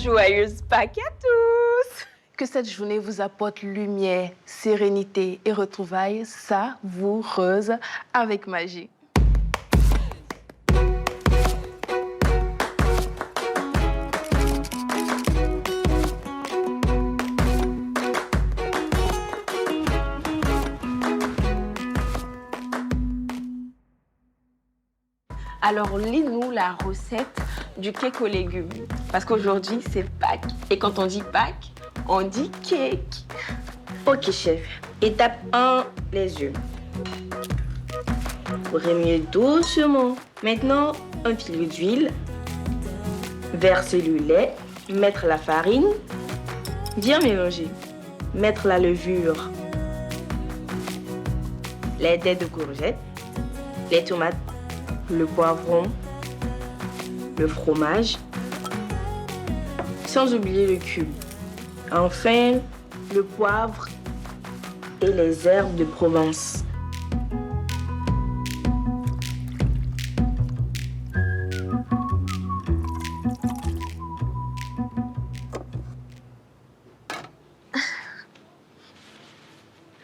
Joyeuse Pâques à tous! Que cette journée vous apporte lumière, sérénité et retrouvailles savoureuses avec magie. Alors, lis-nous la recette du cake aux légumes. Parce qu'aujourd'hui, c'est Pâques. Et quand on dit Pâques, on dit cake. Ok, chef. Étape 1, les œufs. Remuer doucement. Maintenant, un filet d'huile. Verser le lait. Mettre la farine. Bien mélanger. Mettre la levure. Les dés de courgettes. Les tomates. Le poivron. Le fromage. Sans oublier le cube. Enfin, le poivre et les herbes de Provence.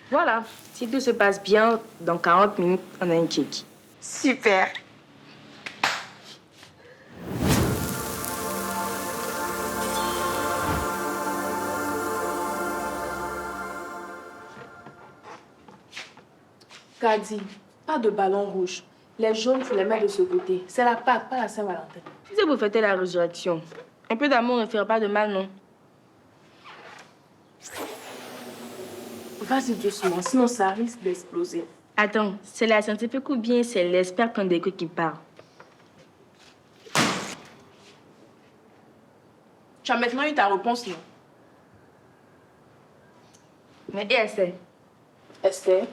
Voilà, si tout se passe bien, dans 40 minutes, on a un cake. Super! Kadi, pas de ballon rouge. Les jaunes, tu les mets de ce côté. C'est la Pâques, pas la Saint-Valentin. Tu sais, vous fêtez la résurrection. Un peu d'amour ne ferait pas de mal, non? Vas-y doucement, sinon ça risque d'exploser. Attends, c'est la scientifique ou bien c'est l'expert Pandéco qui parle? Tu as maintenant eu ta réponse, non? Mais et Esther? Esther?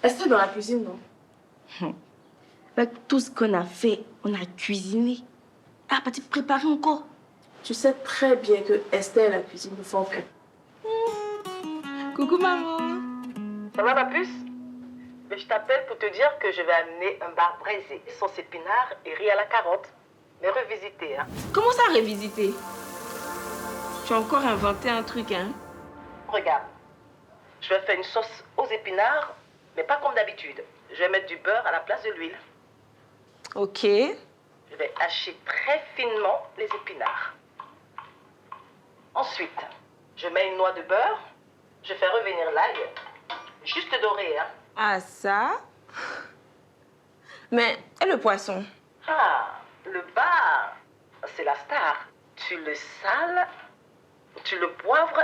Esther dans la cuisine, non? Avec tout ce qu'on a fait, on a cuisiné. Ah, pas tu préparer encore? Tu sais très bien que Esther et la cuisine ne font que. Coucou maman. Ça va ma puce? Mais je t'appelle pour te dire que je vais amener un bar braisé, sauce épinard et riz à la carotte. Mais revisité, hein. Comment ça revisiter? Tu as encore inventé un truc, hein? Regarde, je vais faire une sauce aux épinards, mais pas comme d'habitude. Je vais mettre du beurre à la place de l'huile. Ok. Je vais hacher très finement les épinards. Ensuite, je mets une noix de beurre. Je fais revenir l'ail, juste doré, hein. Ah, ça? Mais, et le poisson? Ah, le bar, c'est la star. Tu le sales, tu le poivres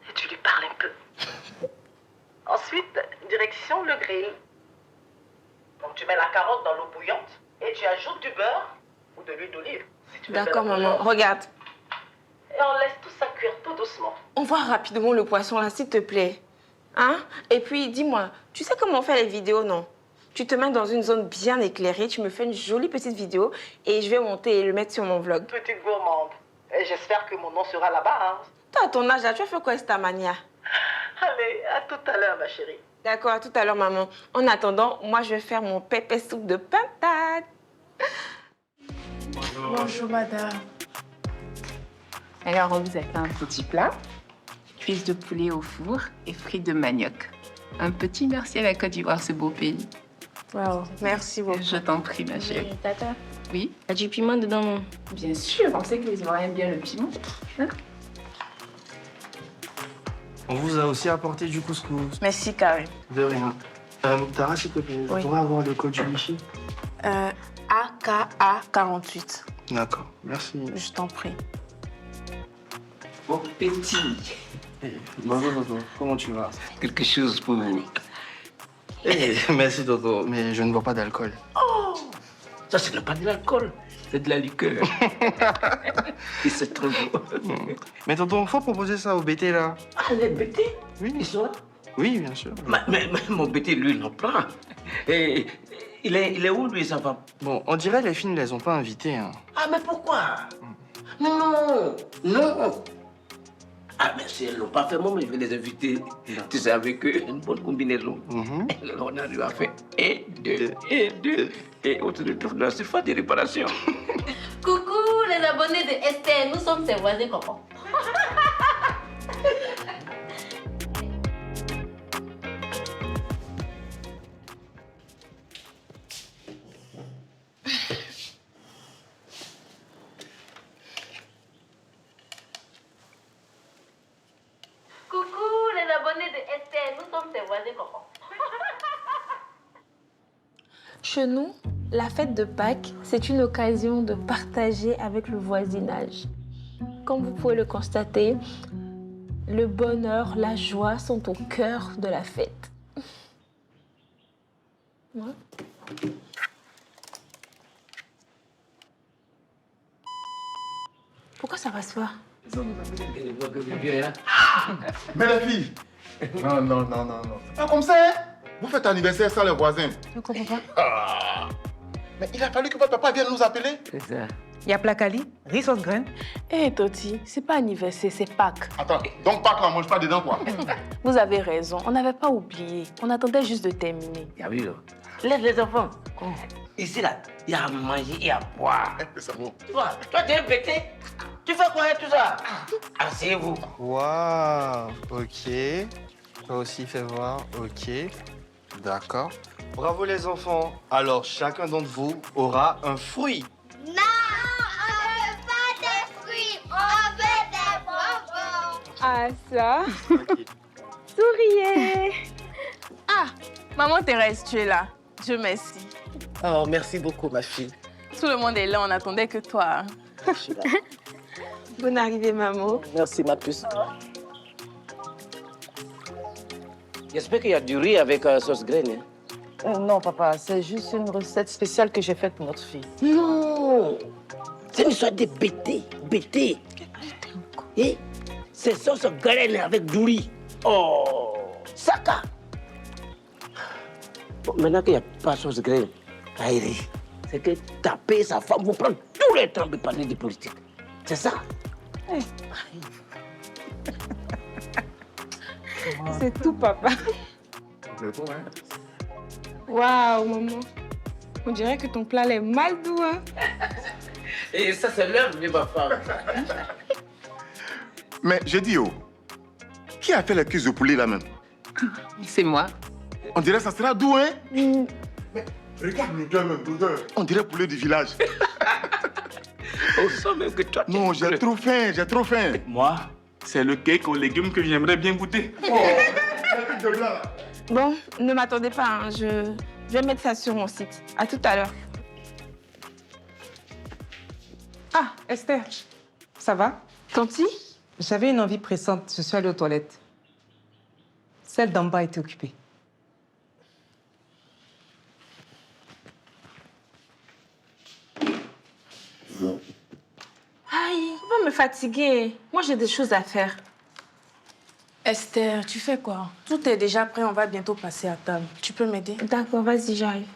et tu lui parles un peu. Ensuite, direction le grill. Donc tu mets la carotte dans l'eau bouillante et tu ajoutes du beurre ou de l'huile d'olive. Si tu veux D'accord, faire la maman. bouillante. Regarde. Et on laisse tout ça cuire tout doucement. On voit rapidement le poisson, là, s'il te plaît. Hein? Et puis, dis-moi, tu sais comment on fait les vidéos, non? Tu te mets dans une zone bien éclairée, tu me fais une jolie petite vidéo et je vais monter et le mettre sur mon vlog. Petite gourmande. Et j'espère que mon nom sera là-bas, hein. Toi, à ton âge, là, tu as fait quoi, cette mania? Allez, à tout à l'heure, ma chérie. D'accord, à tout à l'heure, maman. En attendant, moi, je vais faire mon pépé soupe de pintade. Bonjour, madame. Alors, on vous a fait un petit plat, cuisse de poulet au four et frites de manioc. Un petit merci à la Côte d'Ivoire, ce beau pays. Wow, merci beaucoup. Je t'en prie, ma chérie. Tata, Oui, y a du piment dedans, non? bien sûr, on sait que les Ivoiriens aiment bien le piment. Hein? On vous a aussi apporté du couscous. Merci, Karim. De rien. Tara, s'il te plaît, Oui. je pourrais avoir le code du wifi? AKA 48. D'accord, merci. Je t'en prie. Bon petit, Bonjour, Toto. Comment tu vas? quelque chose pour vous. Merci, Toto, mais je ne bois pas d'alcool. Ça, ce n'est pas de l'alcool, c'est de la liqueur. Et c'est trop beau. Mais Toto, faut proposer ça au BT, là. Ah, les bêtés, Oui, ils sont là. oui, bien sûr. Mais mon bêté, lui, il en prend. Et il est où, lui, ça va? Bon, on dirait les filles ne les ont pas invités, hein. Ah, mais pourquoi? Non, non. Ah, mais si elles ne l'ont pas fait, moi, je vais les inviter. Tu sais, avec eux, une bonne combinaison. On arrive à faire 1, 2, 1, 2. Et on se retrouve dans la surface de réparation. Coucou, les abonnés de Esther, nous sommes ses voisins copains. Coucou les abonnés de Esther, nous sommes ses voisins copains. Chez nous, la fête de Pâques, c'est une occasion de partager avec le voisinage. Comme vous pouvez le constater, le bonheur, la joie sont au cœur de la fête. Ouais. Pourquoi ça passe pas? Mais les filles, non. C'est pas comme ça, hein? Vous faites anniversaire sans les voisins. Je comprends pas. Mais il a fallu que votre papa vienne nous appeler. C'est ça. Il y a placali, riz sauce graine. Hé, Toti, c'est pas anniversaire, c'est Pâques. Attends, donc Pâques, on mange pas dedans, quoi. Vous avez raison, on n'avait pas oublié. On attendait juste de terminer. Il y a vu, là. Laisse les enfants. Ici, là, il y a à manger et à boire. C'est bon. Toi, tu es bêté. Tu fais quoi tout ça? Asseyez-vous. Waouh, ok. Toi aussi, fais voir, ok. D'accord. Bravo les enfants. Alors, chacun d'entre vous aura un fruit. Non, on veut pas des fruits, on veut des bonbons. Ah, ça. Ok. Souriez. Ah, maman Thérèse, tu es là. Dieu merci. Oh, merci beaucoup, ma fille. Tout le monde est là, on n'attendait que toi. Je suis là. Bonne arrivée, maman. Merci, ma puce. J'espère qu'il y a du riz avec sauce graine. Hein? Non, papa, c'est juste une recette spéciale que j'ai faite pour notre fille. Non! C'est une histoire de bêté. Et c'est sauce graine avec du riz. Oh! Saka! Bon, maintenant qu'il n'y a pas sauce graine, Kairi, c'est que taper sa femme vous prendre tout le temps de parler de politique. C'est ça? C'est tout, papa. C'est bon, hein? Waouh, maman. On dirait que ton plat est mal doux, hein. Et ça, c'est l'œuvre de ma femme. Mais j'ai dit, oh, qui a fait la cuisse de poulet là-même? C'est moi. On dirait que ça sera doux, hein? Mais regarde l'odeur même, l'odeur. On dirait poulet du village. On sent même que toi, tu Non, j'ai trop faim. Moi, c'est le cake aux légumes que j'aimerais bien goûter. De blanc, là. Bon, ne m'attendez pas, hein. Je vais mettre ça sur mon site. À tout à l'heure. Ah, Esther, ça va? Tanti? J'avais une envie pressante, je suis allée aux toilettes. Celle d'en bas était occupée. Aïe, on va me fatiguer. Moi, j'ai des choses à faire. Esther, tu fais quoi? Tout est déjà prêt, on va bientôt passer à table. Tu peux m'aider? D'accord, vas-y, j'arrive.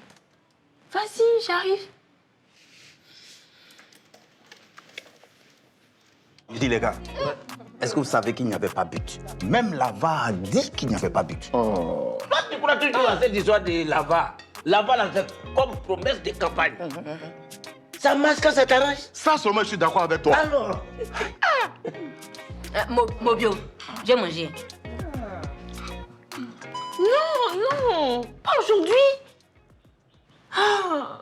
Vas-y, j'arrive. Je dis les gars, est-ce que vous savez qu'il n'y avait pas but? Même Lava a dit qu'il n'y avait pas but. Oh. Toi, tu crois toujours à cette histoire de Lava. Lava, là, c'est comme promesse de campagne. Ça marche quand ça t'arrange. Ça seulement, je suis d'accord avec toi. Alors, Mobio, j'ai mangé. Non, pas aujourd'hui. Ah.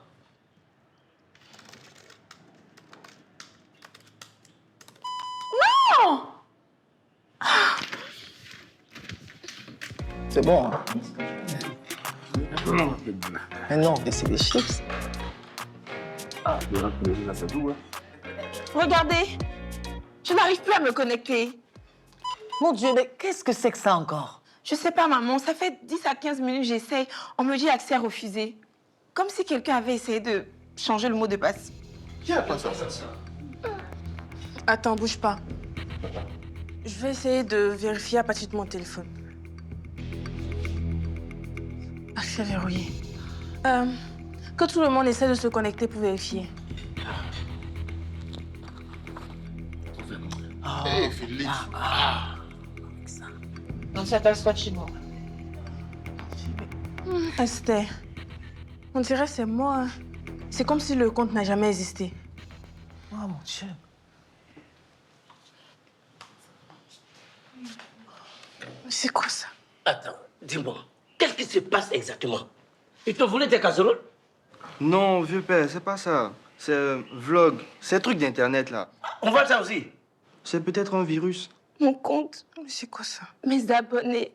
Non. C'est bon. Hein? Mais non, mais c'est des chips. Regardez, je n'arrive plus à me connecter. Mon Dieu, mais qu'est-ce que c'est que ça encore? Je sais pas, maman, ça fait 10 à 15 minutes j'essaye. On me dit accès refusé. Comme si quelqu'un avait essayé de changer le mot de passe. Qui a fait ça? Attends, bouge pas. Je vais essayer de vérifier à partir de mon téléphone. Accès verrouillé. Que tout le monde essaie de se connecter pour vérifier. Hé, Félix. Non, c'est un spot chinois. Esther, on dirait que c'est moi. C'est comme si le compte n'a jamais existé. Oh, Oh mon Dieu. C'est quoi ça? Attends, dis-moi, qu'est-ce qui se passe exactement? Ils t'ont volé tes casseroles? Non, vieux père, c'est pas ça. C'est un vlog. C'est un truc d'internet là. On voit ça aussi. C'est peut-être un virus. Mon compte, C'est quoi ça? mes abonnés.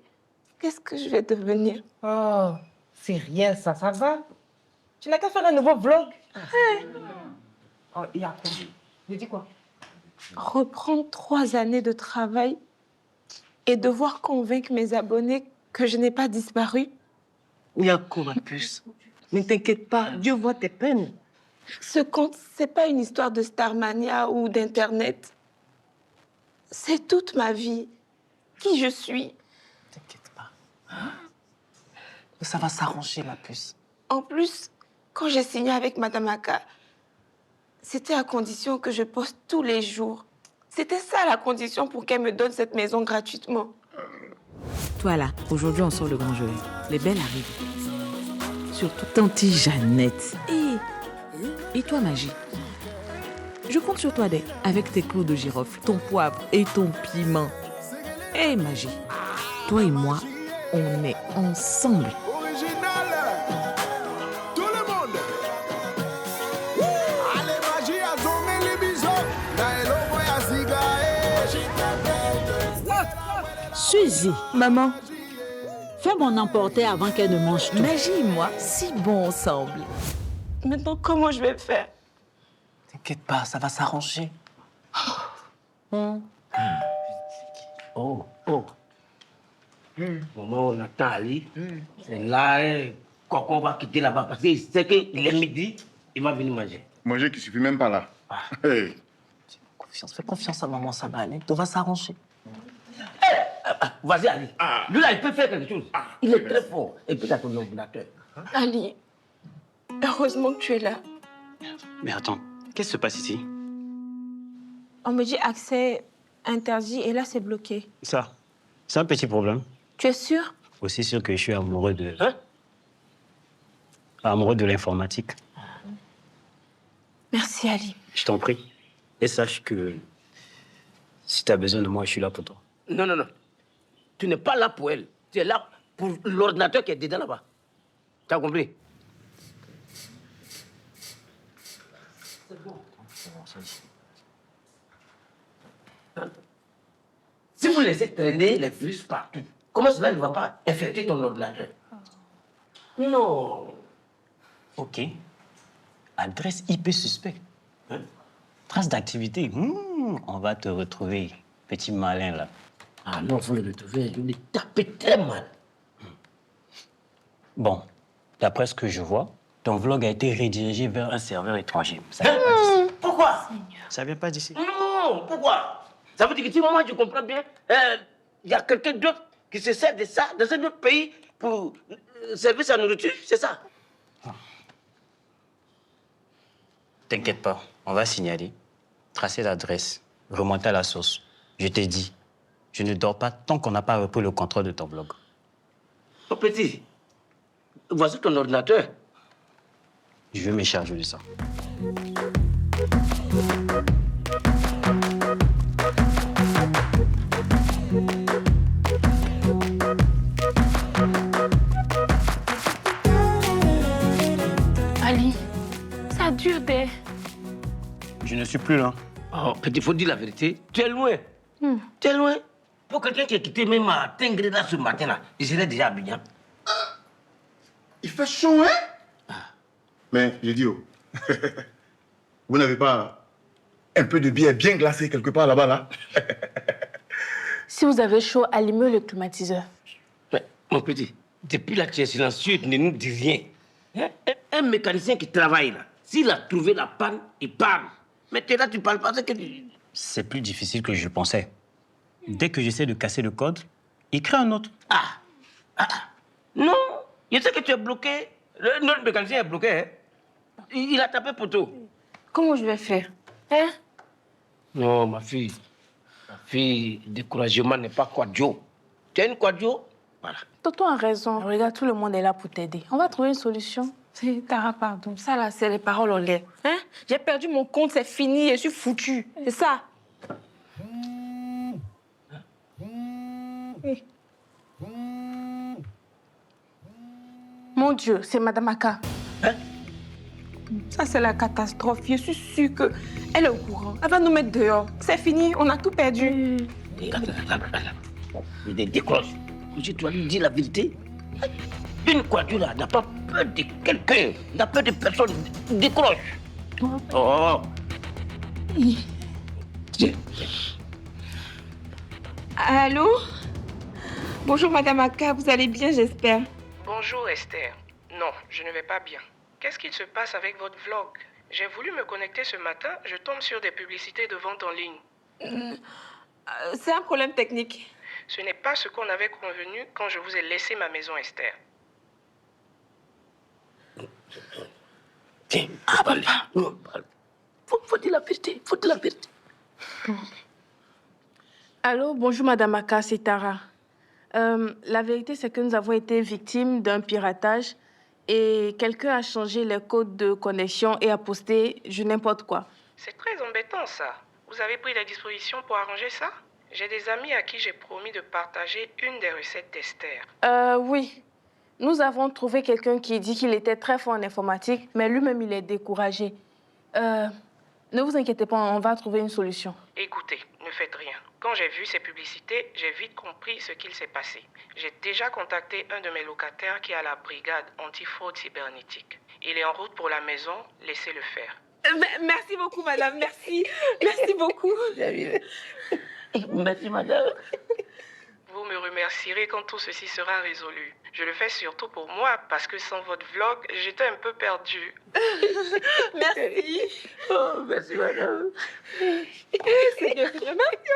Qu'est-ce que je vais devenir? Oh, c'est rien ça, ça va. Tu n'as qu'à faire un nouveau vlog. Oh, il y a quoi? J'ai dit quoi? Reprendre 3 années de travail et devoir convaincre mes abonnés que je n'ai pas disparu. Yako, ma puce. Ne t'inquiète pas, Dieu voit tes peines. Ce compte, c'est pas une histoire de Starmania ou d'Internet. C'est toute ma vie. Qui je suis. T'inquiète pas. Ça va s'arranger, ma puce. En plus, quand j'ai signé avec Madame Aka, c'était à condition que je poste tous les jours. C'était ça la condition pour qu'elle me donne cette maison gratuitement. Toi là, aujourd'hui on sort le grand jeu. Les belles arrivent. Surtout Tanti Jeannette. Et toi Magie? Je compte sur toi avec tes clous de girofle, ton poivre et ton piment. Hé Magie, toi et moi, on est ensemble. Suzy. Maman. Fais mon emporter avant qu'elle ne mange tout. Magie et moi, si bon ensemble. Maintenant, comment je vais faire? T'inquiète pas, ça va s'arranger. Oh, oh. Maman, on attend Ali. C'est là qu'on va quitter là-bas parce qu'il sait qu'il est midi, il va venir manger. Manger qui suffit même pas là. Hey. Fais confiance à maman, ça va aller. Tout va s'arranger. Vas-y, Ali. Lui, là, il peut faire quelque chose. Il est très fort. Et puis, t'as ton ordinateur. Ali, heureusement que tu es là. Mais attends, qu'est-ce qui se passe ici? On me dit accès interdit et là, c'est bloqué. Ça, c'est un petit problème. Tu es sûr? Aussi sûr que je suis amoureux de... Amoureux de l'informatique. Merci, Ali. Je t'en prie. Et sache que si tu as besoin de moi, je suis là pour toi. Non, non, non. Tu n'es pas là pour elle. Tu es là pour l'ordinateur qui est dedans là-bas. Tu as compris? C'est bon. Si vous laissez traîner les virus partout, comment cela ne va pas infecter ton ordinateur? Non. Ok. Adresse IP suspect. Trace d'activité. On va te retrouver, petit malin là. Ah non, vous le retrouvez, je l'ai tapé très mal. Bon, d'après ce que je vois, ton vlog a été redirigé vers un serveur étranger. Ça vient pas d'ici. Pourquoi? Ça vient pas d'ici. Non, pourquoi? Ça veut dire que si moi je comprends bien, il y a quelqu'un d'autre qui se sert de ça dans un autre pays pour servir sa nourriture, c'est ça? T'inquiète pas, on va signaler, tracer l'adresse, remonter à la source. Je t'ai dit, je ne dors pas tant qu'on n'a pas repris le contrôle de ton blog. Oh petit, voici ton ordinateur. Je vais me charger de ça. Ali, ça dure des... Je ne suis plus là. Oh, petit, faut dire la vérité. Tu es loin. Tu es loin. Pour quelqu'un qui a quitté même à Tengreda ce matin-là, il serait déjà à Abidjan. Il fait chaud, hein? Mais, j'ai dit, vous n'avez pas un peu de bière bien glacée quelque part là-bas, là? Si vous avez chaud, allumez le climatiseur. Mais, mon petit, depuis là, tu es silencieux, tu ne nous dis rien. Hein? Un mécanicien qui travaille là, s'il a trouvé la panne, il parle. Mais tu es là, tu parles pas, c'est que tu... C'est plus difficile que je pensais. Dès que j'essaie de casser le code, il crée un autre. Non, je sais que tu es bloqué. Notre mécanicien est bloqué. Hein? Il a tapé poteau. Comment je vais faire? Hein? Non, ma fille. Ma fille, découragement n'est pas quadio. Tu as une quadio? Voilà. Tonton a raison. Regarde, tout le monde est là pour t'aider. On va trouver une solution. Tara, pardon. Ça, là, c'est les paroles en l'air. Hein? J'ai perdu mon compte, c'est fini, je suis foutue. C'est ça. Oui. Mon Dieu, c'est Madame Aka. Hein? Ça, c'est la catastrophe. Je suis sûre qu'elle est au courant. Elle va nous mettre dehors. C'est fini, on a tout perdu. Il décroche. Tu dois lui dire la vérité. Une quadrille là n'a pas peur de quelqu'un, n'a peur de personne. Décroche. Oh. Allô? Bonjour, Madame Aka. Vous allez bien, j'espère? Bonjour Esther. Non, je ne vais pas bien. Qu'est-ce qu'il se passe avec votre vlog? J'ai voulu me connecter ce matin, je tombe sur des publicités de vente en ligne. C'est un problème technique. Ce n'est pas ce qu'on avait convenu quand je vous ai laissé ma maison, Esther. Tiens, papa. Faut dire la vérité, faut dire la vérité. Allô, bonjour Madame Aka, c'est Tara. La vérité, c'est que nous avons été victimes d'un piratage et quelqu'un a changé les codes de connexion et a posté je n'importe quoi. C'est très embêtant ça. Vous avez pris des dispositions pour arranger ça? J'ai des amis à qui j'ai promis de partager une des recettes d'Esther. Oui. Nous avons trouvé quelqu'un qui dit qu'il était très fort en informatique, mais lui-même, il est découragé. Ne vous inquiétez pas, on va trouver une solution. Écoutez, ne faites rien. Quand j'ai vu ces publicités, j'ai vite compris ce qu'il s'est passé. J'ai déjà contacté un de mes locataires qui est à la brigade antifraude cybernétique. Il est en route pour la maison, laissez-le faire. Merci beaucoup, madame, merci. Merci beaucoup. Merci, madame. Vous me remercierez quand tout ceci sera résolu. Je le fais surtout pour moi, parce que sans votre vlog, j'étais un peu perdue. Merci. Oh, merci, madame. Seigneur, merci.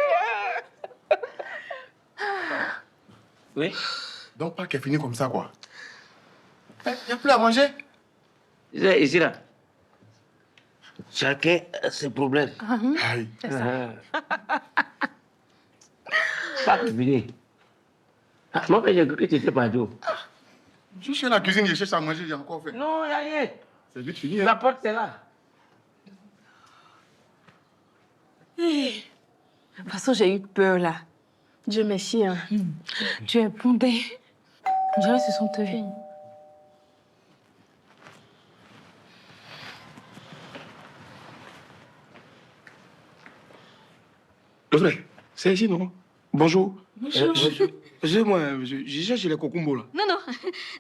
Oui. Donc, pas qu'elle finit comme ça, quoi. Il n'y a plus à manger. Ici, là. Chacun a ses problèmes. Aïe. C'est ça. Pas fini. Moi, j'ai cru que tu étais partout. Je suis dans la cuisine, je cherche à manger, j'ai encore fait. Non, il n'y a rien. C'est vite fini. Hein? La porte, c'est là. De toute façon, j'ai eu peur, là. Dieu merci, hein. Tu es bondé. On dirait qu'ils se sont levés. Le frère, c'est ici, non? Bonjour. Bonjour. Moi, je cherche les cocombos, là. Non, non,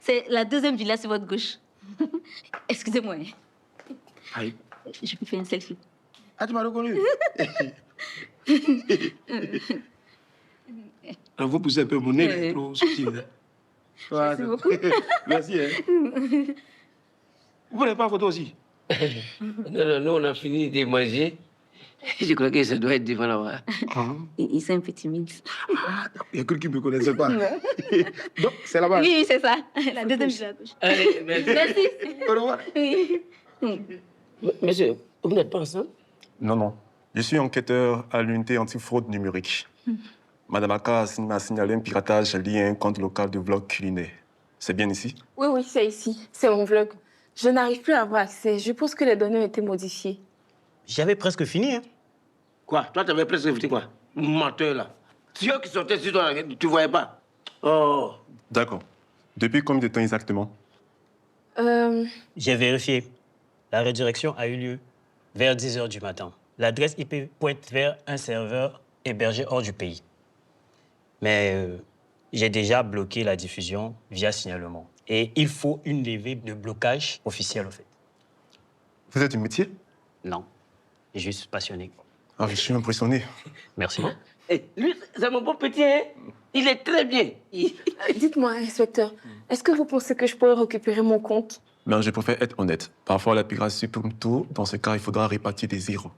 c'est la deuxième villa sur votre gauche. Excusez-moi. Aïe. Je peux faire une selfie. Ah, tu m'as reconnu? Alors, vous poussez un peu mon nez, là, trop subtil. Merci beaucoup. Merci, hein. Vous n'avez pas en photo aussi? Non, nous, on a fini de manger. Je crois que ça doit être devant là-bas. Il s'est un peu timide. Il y a quelqu'un qui ne me connaissait pas. Donc, c'est là-bas. Oui, c'est ça. La deuxième villa à gauche. Allez, merci. Merci. Au revoir. Oui. Monsieur, vous n'êtes pas ensemble? Non, non. Je suis enquêteur à l'unité antifraude numérique. Madame Aka m'a signalé un piratage lié à un compte local de vlog culinaire. C'est bien ici? Oui, oui, c'est ici. C'est mon vlog. Je n'arrive plus à avoir accès. Je pense que les données ont été modifiées. J'avais presque fini, hein. Quoi? Toi, tu avais presque fini quoi? Menteur, là. C'est eux qui sortaient sur toi, tu ne voyais pas? Oh. D'accord. Depuis combien de temps exactement? J'ai vérifié. La redirection a eu lieu vers 10h du matin. L'adresse IP pointe vers un serveur hébergé hors du pays. Mais j'ai déjà bloqué la diffusion via signalement. Et il faut une levée de blocage officielle, en fait. Vous êtes du métier? Non, juste passionné. Ah, je suis impressionné. Merci. Lui, c'est mon bon petit, hein? Il est très bien. Dites-moi, inspecteur, est-ce que vous pensez que je pourrais récupérer mon compte? Mais je préfère être honnête. Parfois, la piraterie supprime tout. Dans ce cas, il faudra répartir des zéros.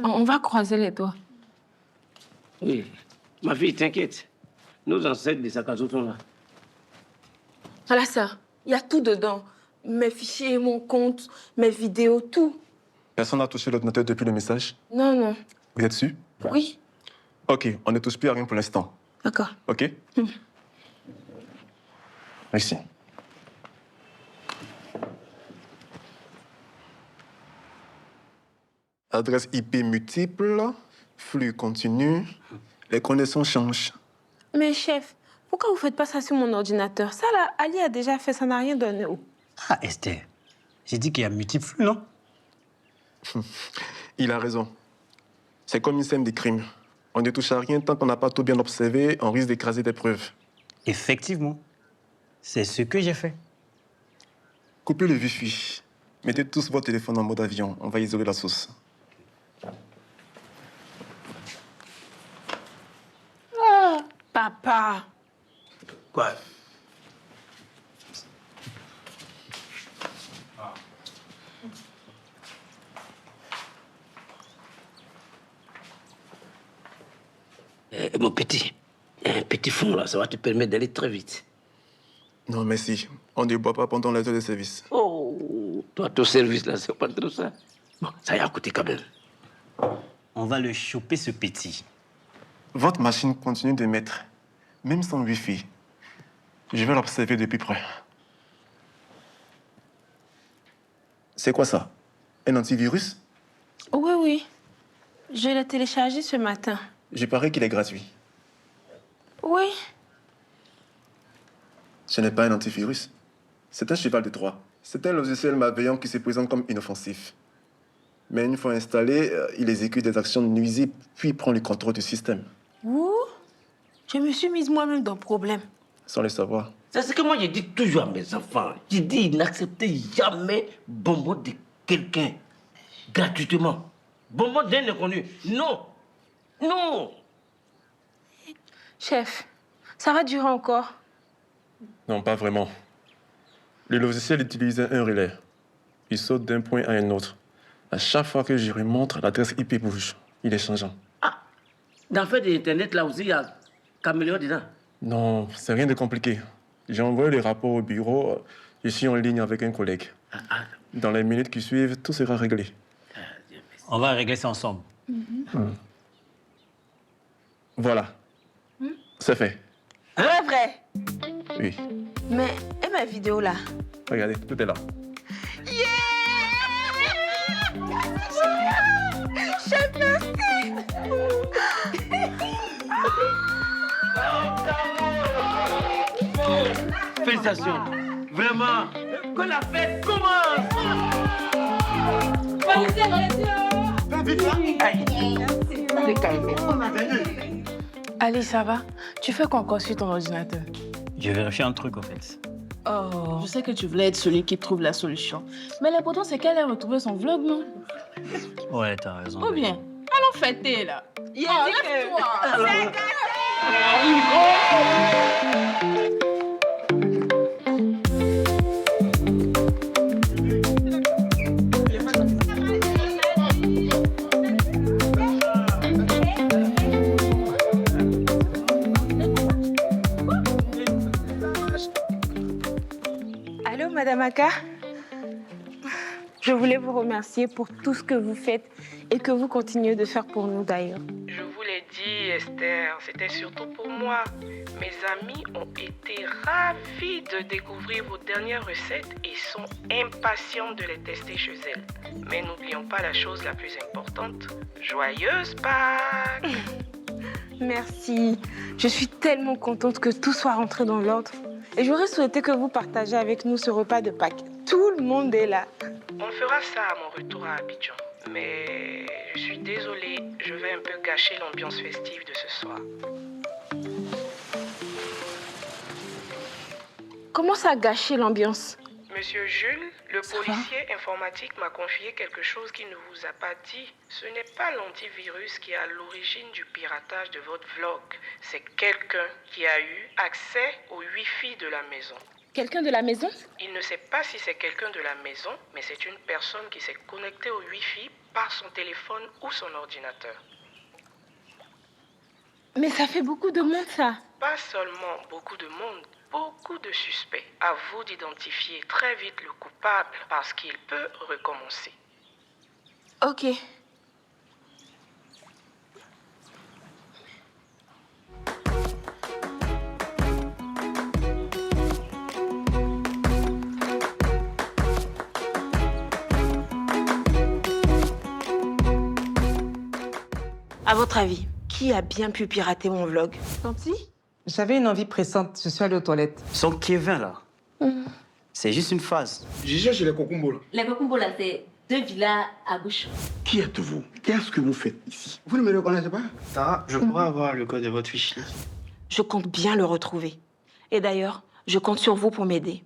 On va croiser les doigts. Oui. Ma fille, t'inquiète. Nos ancêtres des sacs à dos sont là. Voilà ça. Il y a tout dedans. Mes fichiers, mon compte, mes vidéos, tout. Personne n'a touché l'ordinateur depuis le message? Non, non. Vous êtes sûr? Oui. OK, on ne touche plus à rien pour l'instant. D'accord. OK? Merci. Adresse IP multiple, flux continu, les connexions changent. Mais chef, pourquoi vous faites pas ça sur mon ordinateur? Ça là, Ali a déjà fait, ça n'a rien donné. Ah, Esther, j'ai dit qu'il y a multiples flux, non? Il a raison. C'est comme une scène de crime. On ne touche à rien tant qu'on n'a pas tout bien observé, on risque d'écraser des preuves. Effectivement. C'est ce que j'ai fait. Coupez le Wi-Fi. Mettez tous vos téléphones en mode avion. On va isoler la source. Oh, papa. Quoi? Mon petit, un petit fond là, ça va te permettre d'aller très vite. Non, merci. On ne boit pas pendant les heures de service. Oh, toi, ton service là, c'est pas trop ça. Bon, ça y a coûté quand même. On va le choper, ce petit. Votre machine continue de mettre, même sans Wi-Fi. Je vais l'observer de plus près. C'est quoi ça? Un antivirus? Oui, oui. Je l'ai téléchargé ce matin. Je parie qu'il est gratuit. Oui. Ce n'est pas un antivirus. C'est un cheval de Troie. C'est un logiciel malveillant qui se présente comme inoffensif. Mais une fois installé, il exécute des actions nuisibles, puis prend le contrôle du système. Ouh, je me suis mise moi-même dans le problème. Sans le savoir. C'est ce que moi, je dis toujours à mes enfants. Je dis, n'acceptez jamais bonbon de quelqu'un gratuitement. Bonbon d'un inconnu. Non. Non. Chef, ça va durer encore? Non, pas vraiment. Le logiciel utilise un relais. Il saute d'un point à un autre. À chaque fois que je remonte, l'adresse IP bouge. Il est changeant. Ah, dans le fait d'Internet, là aussi, il y a caméléon dedans. Non, c'est rien de compliqué. J'ai envoyé le rapport au bureau. Je suis en ligne avec un collègue. Dans les minutes qui suivent, tout sera réglé. On va régler ça ensemble. Voilà. C'est fait. C'est vrai. Oui. Mais, et ma vidéo là? Regardez, tout est là. Chef, merci. Félicitations. Vraiment. Que la fête commence. Allez, ça va? Tu fais quoi encore sur ton ordinateur? Je vérifie un truc, en fait. Oh, je sais que tu voulais être celui qui trouve la solution. Mais l'important, c'est qu'elle ait retrouvé son vlog, non? Ouais, t'as raison. Ou bien, allons fêter, là. Lève-toi. Allô, Madame Aka? Je voulais vous remercier pour tout ce que vous faites et que vous continuez de faire pour nous d'ailleurs. Je vous l'ai dit, Esther, c'était surtout pour moi. Mes amis ont été ravis de découvrir vos dernières recettes et sont impatients de les tester chez elles. Mais n'oublions pas la chose la plus importante. Joyeuse Pâques! Merci. Je suis tellement contente que tout soit rentré dans l'ordre. Et j'aurais souhaité que vous partagiez avec nous ce repas de Pâques. Tout le monde est là. On fera ça à mon retour à Abidjan. Mais je suis désolée, je vais un peu gâcher l'ambiance festive de ce soir. Comment ça a gâché l'ambiance? Monsieur Jules, le policier informatique m'a confié quelque chose qu'il ne vous a pas dit. Ce n'est pas l'antivirus qui est à l'origine du piratage de votre vlog. C'est quelqu'un qui a eu accès au Wi-Fi de la maison. Quelqu'un de la maison? Il ne sait pas si c'est quelqu'un de la maison, mais c'est une personne qui s'est connectée au Wi-Fi par son téléphone ou son ordinateur. Mais ça fait beaucoup de monde, ça. Pas seulement beaucoup de monde, beaucoup de suspects. À vous d'identifier très vite le coupable parce qu'il peut recommencer. Ok. À votre avis, qui a bien pu pirater mon vlog? Tanti, j'avais une envie pressante. Je suis allée aux toilettes. Son Kevin, là, c'est juste une phase. J'ai cherché les cocombos là. Les Kokumbo, là, c'est 2 villas à gauche. Qui êtes-vous? Qu'est-ce que vous faites ici? Vous ne me reconnaissez pas? Tara, je pourrais avoir le code de votre fichier. Je compte bien le retrouver. Et d'ailleurs, je compte sur vous pour m'aider.